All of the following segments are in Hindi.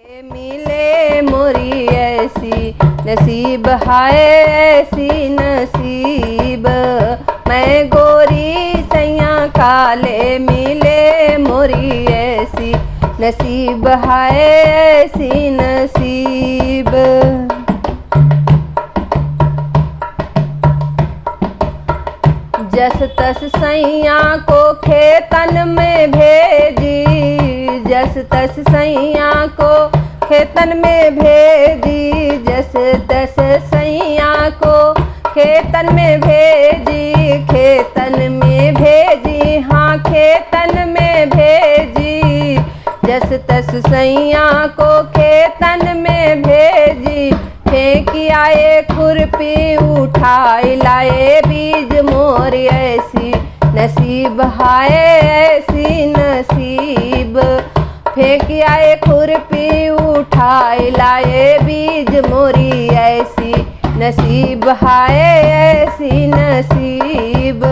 मिले मोरी ऐसी नसीब हाय ऐसी नसीब। मैं गोरी सैया काले मिले मोरी ऐसी नसीब हाय ऐसी नसीब। जस तस सैया को खेतन में भेजी, जस तस सैया को खेतन में भेजी, जस तस सैया को खेतन में भेजी, खेतन में भेजी, हाँ खेतन में भेजी। जस तस सैया को खेतन में भेजी, फेंक आए खुरपी उठाए लाए बीज मोर ऐसी नसीब हाय ऐसी नसीब। फेंक आए खुरपी उठाए लाए बीज मोरी ऐसी नसीब हाय ऐसी नसीब।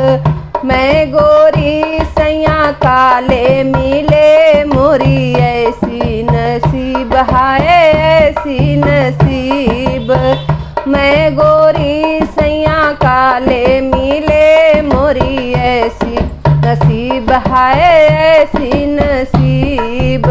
मैं गोरी सैया काले मिले मोरी ऐसी नसीब हाय ऐसी नसीब। मैं गोरी सैया काले मिले मोरी ऐसी नसीब हाय ऐसी नसीब।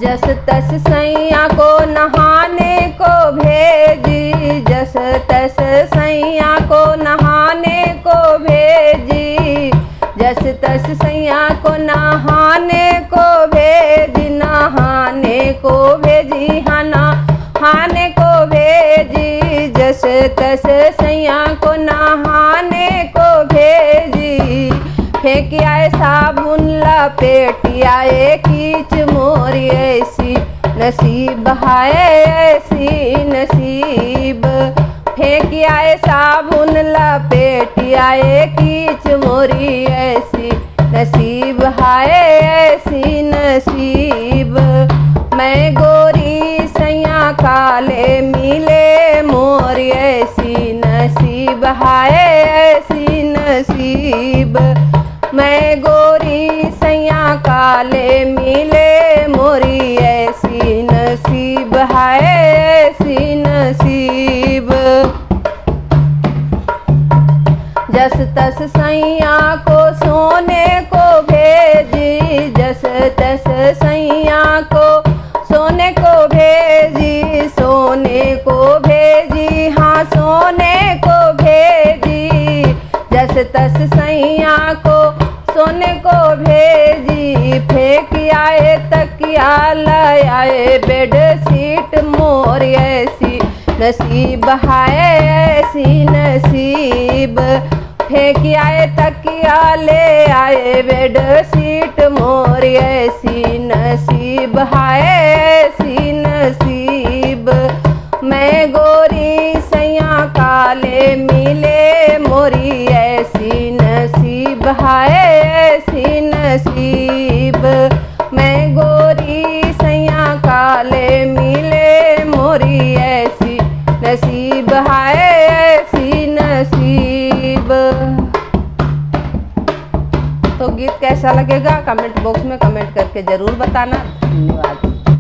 जस तस सैया को नहाने को भेजी, जस तस सैया को नहाने को भेजी, जस तस सैया को नहाने को भेजी, नहाने को भेजी, हाँ नहाने को भेजी। जस तस सैया को नहाने को भेजी, फेंक आए साबुन लपेट आए कीच मोरी ऐसी नसीब हाय ऐसी नसीब। फेंक आए साबुन लपेट आए कीच मोरी ऐसी नसीब हाय ऐसी नसीब। मैं गोरी सैया काले मिले मोरी ऐसी नसीब हाय ऐसी नसीब। मैं गोरी सैया काले मिले मोरी ऐसी नसीब हाय ऐसी नसीब। जस तस सैया को सोने को भेजी, जस तस सैया को सोने को भेजी, सोने को भेजी, हाँ सोने को भेजी। जस तस सैया को सोने को भेजी, फेंक आए तकिया लाए बेड शीट मोर ऐसी नसीब हाय ऐसी नसीब। फेंक आए तकिया ले आए बेड शीट मोर ऐसी नसीब हाय ऐसी नसीब। मैं गोरी सैया काले मिले मोरी ऐसी नसीब हाय ऐसी नसीब। मैं गोरी सैया काले मिले मोरी ऐसी नसीब हाय ऐसी नसीब। तो गीत कैसा लगेगा कमेंट बॉक्स में कमेंट करके ज़रूर बताना।